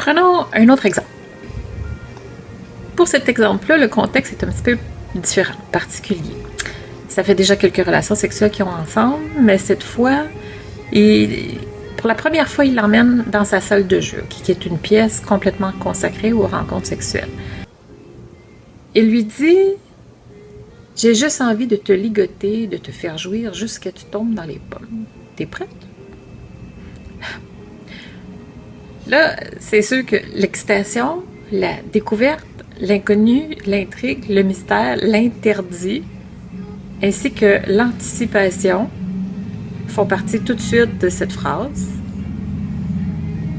Prenons un autre exemple. Pour cet exemple-là, le contexte est un petit peu différent, particulier. Ça fait déjà quelques relations sexuelles qu'ils ont ensemble, mais cette fois, pour la première fois, il l'emmène dans sa salle de jeu, qui est une pièce complètement consacrée aux rencontres sexuelles. Il lui dit « J'ai juste envie de te ligoter, de te faire jouir jusqu'à ce que tu tombes dans les pommes. T'es prête? » Là, c'est sûr que l'excitation, la découverte, l'inconnu, l'intrigue, le mystère, l'interdit, ainsi que l'anticipation font partie tout de suite de cette phrase,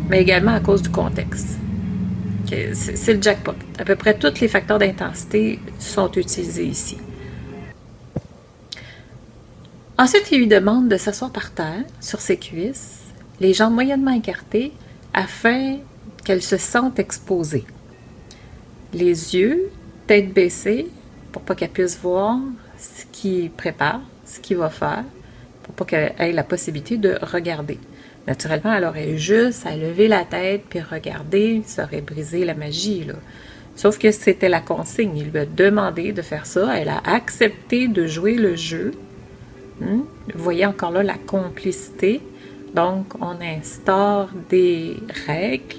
mais également à cause du contexte. C'est le jackpot. À peu près tous les facteurs d'intensité sont utilisés ici. Ensuite, il lui demande de s'asseoir par terre, sur ses cuisses, les jambes moyennement écartées, afin qu'elle se sente exposée. Les yeux, tête baissée, pour pas qu'elle puisse voir ce qu'il prépare, ce qu'il va faire, pour pas qu'elle ait la possibilité de regarder. Naturellement, elle aurait juste à lever la tête puis regarder, ça aurait brisé la magie, là. Sauf que c'était la consigne. Il lui a demandé de faire ça. Elle a accepté de jouer le jeu. Vous voyez encore là la complicité. Donc, on instaure des règles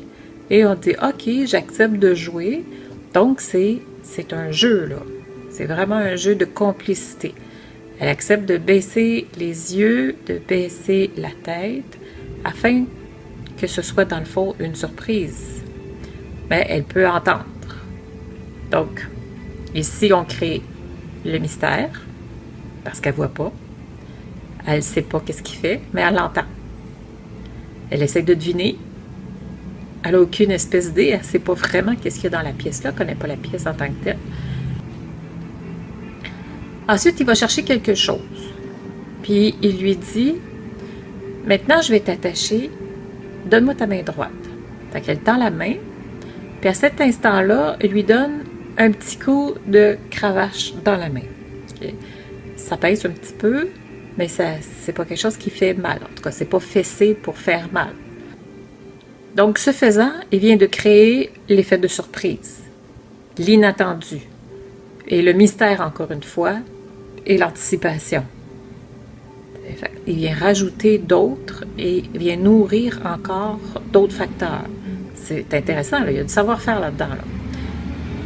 et on dit « Ok, j'accepte de jouer. » Donc, c'est un jeu, là. C'est vraiment un jeu de complicité. Elle accepte de baisser les yeux, de baisser la tête, afin que ce soit dans le fond une surprise. Mais elle peut entendre. Donc, ici, on crée le mystère, parce qu'elle ne voit pas. Elle ne sait pas qu'est-ce qu'il fait, mais elle l'entend. Elle essaie de deviner. Elle n'a aucune espèce d'idée. Elle ne sait pas vraiment qu'est-ce qu'il y a dans la pièce-là. Elle ne connaît pas la pièce en tant que telle. Ensuite, il va chercher quelque chose. Puis, il lui dit « Maintenant, je vais t'attacher. Donne-moi ta main droite. » Fait qu'elle tend la main. Puis, à cet instant-là, il lui donne un petit coup de cravache dans la main. Okay? Ça pince un petit peu, mais c'est pas quelque chose qui fait mal. En tout cas, c'est pas fessé pour faire mal. Donc, ce faisant, il vient de créer l'effet de surprise, l'inattendu, et le mystère, encore une fois, et l'anticipation. Il vient rajouter d'autres et il vient nourrir encore d'autres facteurs. C'est intéressant, là. Il y a du savoir-faire là-dedans. Là.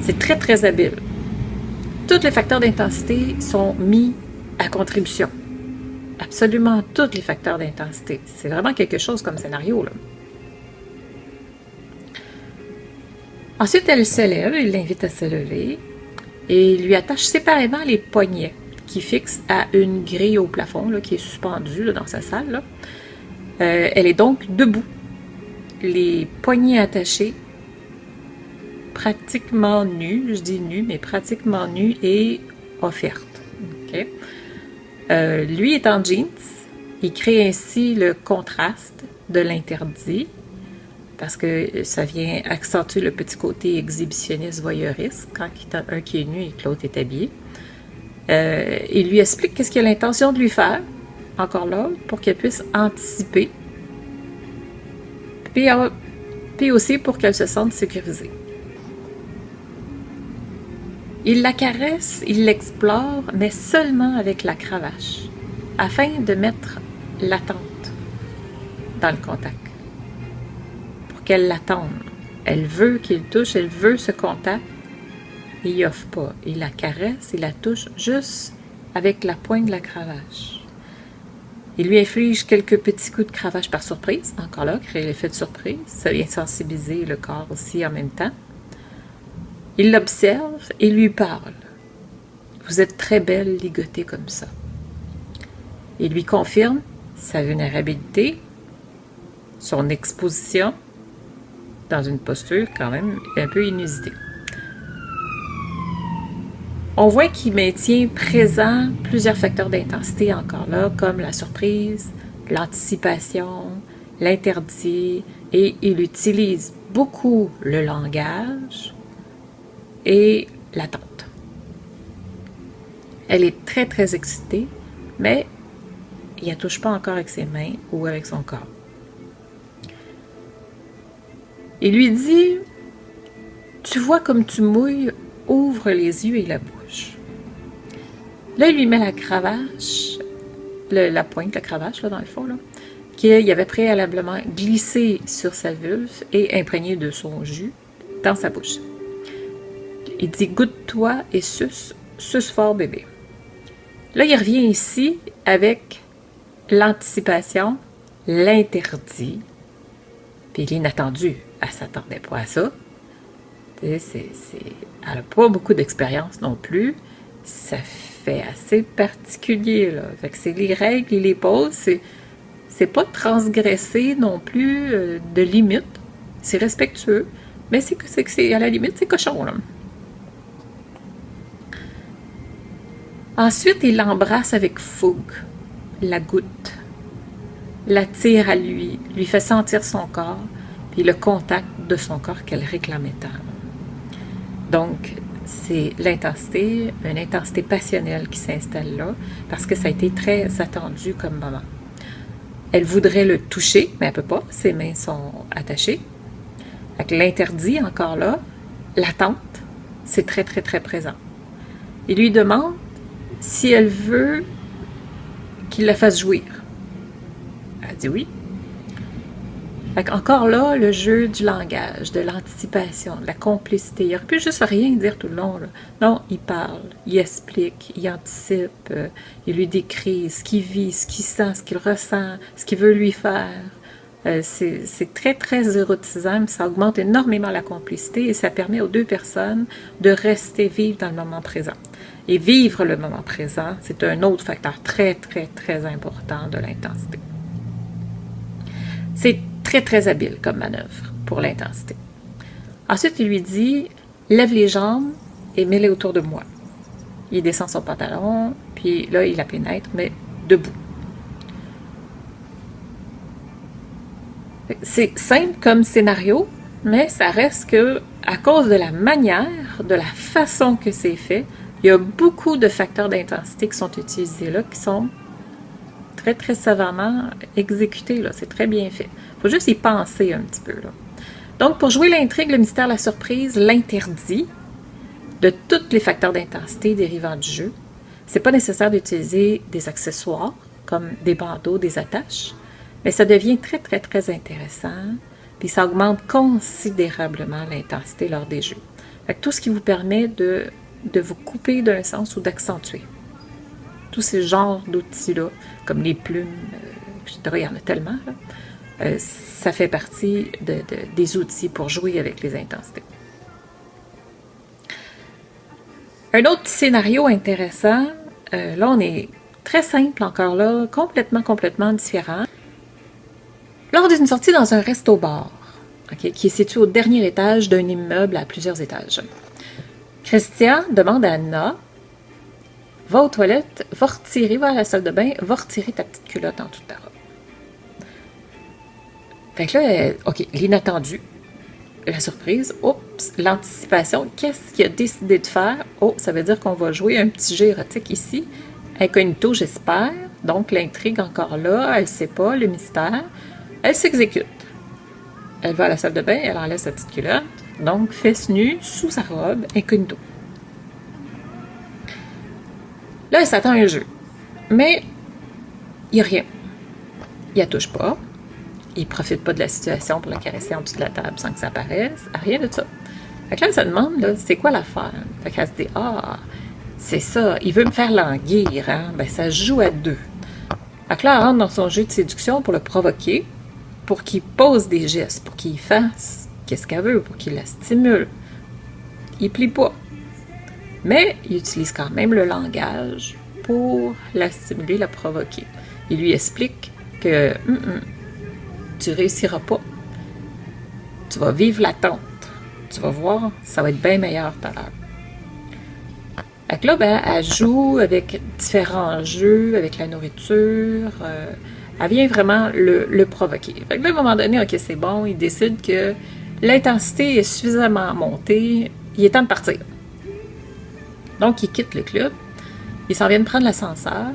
C'est très, très habile. Tous les facteurs d'intensité sont mis à contribution. Absolument tous les facteurs d'intensité. C'est vraiment quelque chose comme scénario, là. Ensuite, elle se lève, il l'invite à se lever et il lui attache séparément les poignets qui fixent à une grille au plafond là, qui est suspendue là, dans sa salle. Là. Elle est donc debout, les poignets attachés, pratiquement nus, je dis nus, mais pratiquement nus et offerte. Okay? Lui est en jeans, il crée ainsi le contraste de l'interdit, parce que ça vient accentuer le petit côté exhibitionniste voyeuriste quand un qui est nu et que l'autre est habillé. Il lui explique qu'est-ce qu'il a l'intention de lui faire, encore là, pour qu'elle puisse anticiper, puis aussi pour qu'elle se sente sécurisée. Il la caresse, il l'explore, mais seulement avec la cravache, afin de mettre l'attente dans le contact. Qu'elle l'attende. Elle veut qu'il touche, elle veut ce contact. Il n'y offre pas. Il la caresse, il la touche juste avec la pointe de la cravache. Il lui inflige quelques petits coups de cravache par surprise. Encore là, créer l'effet de surprise. Ça vient sensibiliser le corps aussi en même temps. Il l'observe et lui parle. Vous êtes très belle ligotée comme ça. Il lui confirme sa vulnérabilité, son exposition, dans une posture quand même un peu inusitée. On voit qu'il maintient présent plusieurs facteurs d'intensité encore là, comme la surprise, l'anticipation, l'interdit, et il utilise beaucoup le langage et l'attente. Elle est très, très excitée, mais il ne touche pas encore avec ses mains ou avec son corps. Il lui dit, tu vois comme tu mouilles, ouvre les yeux et la bouche. Là, il lui met la cravache, la pointe, la cravache, là, dans le fond, là, qu'il avait préalablement glissé sur sa vulve et imprégné de son jus dans sa bouche. Il dit, goûte-toi et suce fort, bébé. Là, il revient ici avec l'anticipation, l'interdit, puis l'inattendu. Elle ne s'attendait pas à ça. Elle n'a pas beaucoup d'expérience non plus. Ça fait assez particulier, là. Fait que c'est les règles, il les pose. C'est pas transgressé non plus de limite. C'est respectueux. Mais c'est à la limite, c'est cochon, là. Ensuite, il l'embrasse avec fougue, la goûte, l'attire à lui fait sentir son corps, puis le contact de son corps qu'elle réclamait tant. Donc, c'est l'intensité, une intensité passionnelle qui s'installe là, parce que ça a été très attendu comme moment. Elle voudrait le toucher, mais elle ne peut pas, ses mains sont attachées. Avec l'interdit, encore là, l'attente, c'est très, très, très présent. Il lui demande si elle veut qu'il la fasse jouir. Elle dit oui. Encore là, le jeu du langage, de l'anticipation, de la complicité. Il aurait pu juste rien dire tout le long, là. Non, il parle, il explique, il anticipe, il lui décrit ce qu'il vit, ce qu'il sent, ce qu'il ressent, ce qu'il veut lui faire. C'est très, très érotisant, mais ça augmente énormément la complicité et ça permet aux deux personnes de rester vivre dans le moment présent. Et vivre le moment présent, c'est un autre facteur très, très, très important de l'intensité. C'est très, très habile comme manœuvre pour l'intensité. Ensuite, il lui dit, lève les jambes et mets-les autour de moi. Il descend son pantalon, puis là, il la pénètre, mais debout. C'est simple comme scénario, mais ça reste que, à cause de la manière, de la façon que c'est fait, il y a beaucoup de facteurs d'intensité qui sont utilisés là, qui sont très, très savamment exécutés. C'est très bien fait. Il faut juste y penser un petit peu, là. Donc, pour jouer l'intrigue, le mystère, la surprise, l'interdit de tous les facteurs d'intensité dérivant du jeu, c'est pas nécessaire d'utiliser des accessoires comme des bandeaux, des attaches, mais ça devient très, très, très intéressant, puis ça augmente considérablement l'intensité lors des jeux. Fait que tout ce qui vous permet de vous couper d'un sens ou d'accentuer. Tous ces genres d'outils-là, comme les plumes, etc., il y en a tellement, là, ça fait partie des outils pour jouer avec les intensités. Un autre scénario intéressant, là on est très simple encore là, complètement différent. Lors d'une sortie dans un resto-bar, okay, qui est situé au dernier étage d'un immeuble à plusieurs étages, Christian demande à Anna, va aux toilettes, va à la salle de bain, va retirer ta petite culotte en toute ta robe. Fait que là, ok, l'inattendu, la surprise, oups, l'anticipation, qu'est-ce qu'il a décidé de faire? Oh, ça veut dire qu'on va jouer un petit jeu érotique ici, incognito, j'espère. Donc, l'intrigue encore là, elle ne sait pas, le mystère. Elle s'exécute. Elle va à la salle de bain, elle enlève sa petite culotte. Donc, fesses nues, sous sa robe, incognito. Là, elle s'attend à un jeu. Mais, il n'y a rien. Il la touche pas. Il profite pas de la situation pour la caresser en dessous de la table sans que ça apparaisse. Rien de ça. Fait que là, elle se demande, là, c'est quoi l'affaire? Fait qu'elle se dit, ah, c'est ça, il veut me faire languir, hein? Ben, ça se joue à deux. Fait que là, elle rentre dans son jeu de séduction pour le provoquer, pour qu'il pose des gestes, pour qu'il fasse qu'est-ce qu'elle veut, pour qu'il la stimule. Il plie pas. Mais il utilise quand même le langage pour la stimuler, la provoquer. Il lui explique que tu réussiras pas. Tu vas vivre l'attente. Tu vas voir, ça va être bien meilleur tout à l'heure. Fait que là, ben, elle joue avec différents jeux, avec la nourriture. Elle vient vraiment le provoquer. Fait que là, à un moment donné, ok, c'est bon, il décide que l'intensité est suffisamment montée, il est temps de partir. Donc, il quitte le club, ils s'en viennent prendre l'ascenseur.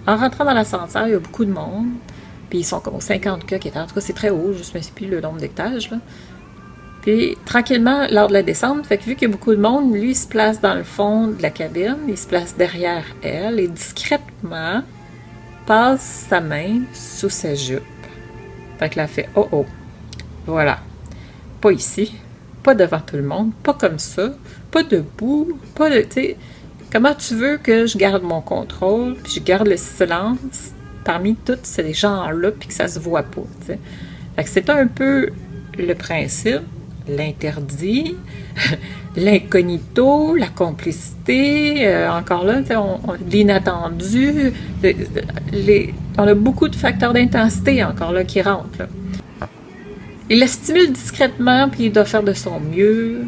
En rentrant dans l'ascenseur, il y a beaucoup de monde, puis ils sont comme aux 50 cas qui étaient, en tout cas, c'est très haut, je ne me souviens plus le nombre d'étages, là. Puis, tranquillement, lors de la descente, fait que vu qu'il y a beaucoup de monde, lui, il se place dans le fond de la cabine, il se place derrière elle et discrètement passe sa main sous sa jupe. Fait que là, elle fait « Oh oh! » Voilà. Pas ici, pas devant tout le monde, pas comme ça, pas debout, pas de... Tu sais, comment tu veux que je garde mon contrôle, puis je garde le silence parmi tous ces gens-là, puis que ça se voit pas, tu sais. Fait que c'est un peu le principe, l'interdit, l'incognito, la complicité, encore là, l'inattendu, on a beaucoup de facteurs d'intensité encore là qui rentrent. Là. Il la stimule discrètement, puis il doit faire de son mieux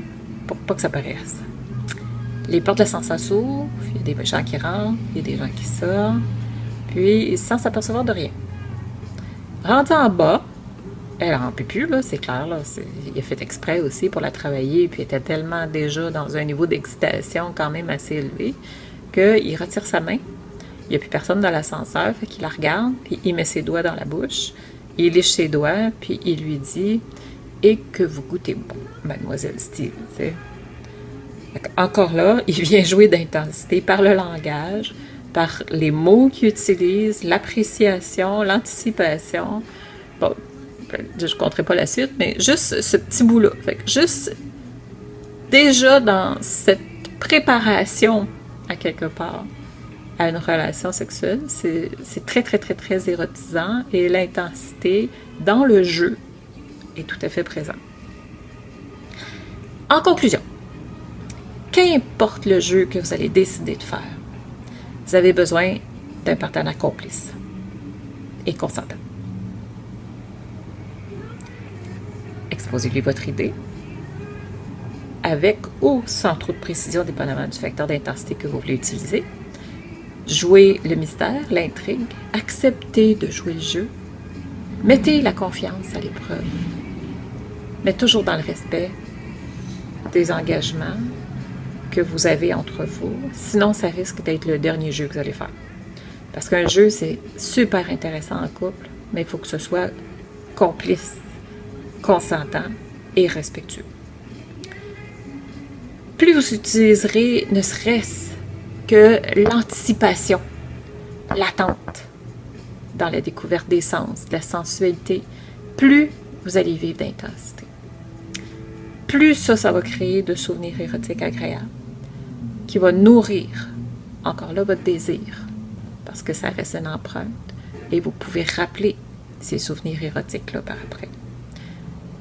pour pas que ça paraisse. Les portes de l'ascenseur s'ouvrent, il y a des gens qui rentrent, il y a des gens qui sortent, puis sans s'apercevoir de rien. Rendu en bas, elle n'en peut plus, là, c'est clair. Là, il a fait exprès aussi pour la travailler, puis elle était tellement déjà dans un niveau d'excitation quand même assez élevé qu'il retire sa main. Il n'y a plus personne dans l'ascenseur, fait qu'il la regarde, puis il met ses doigts dans la bouche, il liche ses doigts, puis il lui dit « Et que vous goûtez bon, mademoiselle Steele. » Encore là, il vient jouer d'intensité par le langage, par les mots qu'il utilise, l'appréciation, l'anticipation. Bon, je ne compterai pas la suite, mais juste ce petit bout-là. Fait que juste déjà dans cette préparation à quelque part à une relation sexuelle, c'est très, très, très, très érotisant et l'intensité dans le jeu est tout à fait présente. En conclusion, qu'importe le jeu que vous allez décider de faire, vous avez besoin d'un partenaire complice et consentant. Exposez-lui votre idée, avec ou sans trop de précision, dépendamment du facteur d'intensité que vous voulez utiliser. Jouez le mystère, l'intrigue, acceptez de jouer le jeu, mettez la confiance à l'épreuve, mais toujours dans le respect des engagements que vous avez entre vous, sinon ça risque d'être le dernier jeu que vous allez faire. Parce qu'un jeu, c'est super intéressant en couple, mais il faut que ce soit complice, consentant et respectueux. Plus vous utiliserez ne serait-ce que l'anticipation, l'attente dans la découverte des sens, de la sensualité, plus vous allez vivre d'intensité. Plus ça va créer de souvenirs érotiques agréables qui va nourrir, encore là, votre désir, parce que ça reste une empreinte et vous pouvez rappeler ces souvenirs érotiques-là par après.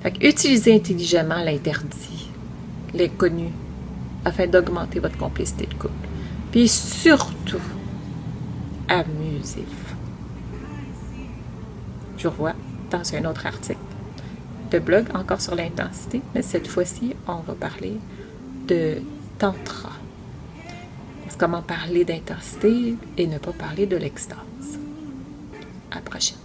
Fait que utilisez intelligemment l'interdit, l'inconnu, afin d'augmenter votre complicité de couple. Puis surtout, amusez-vous. Je vous revois dans un autre article de blog, encore sur l'intensité, mais cette fois-ci, on va parler de tantra. Comment parler d'intensité et ne pas parler de l'extase. À la prochaine.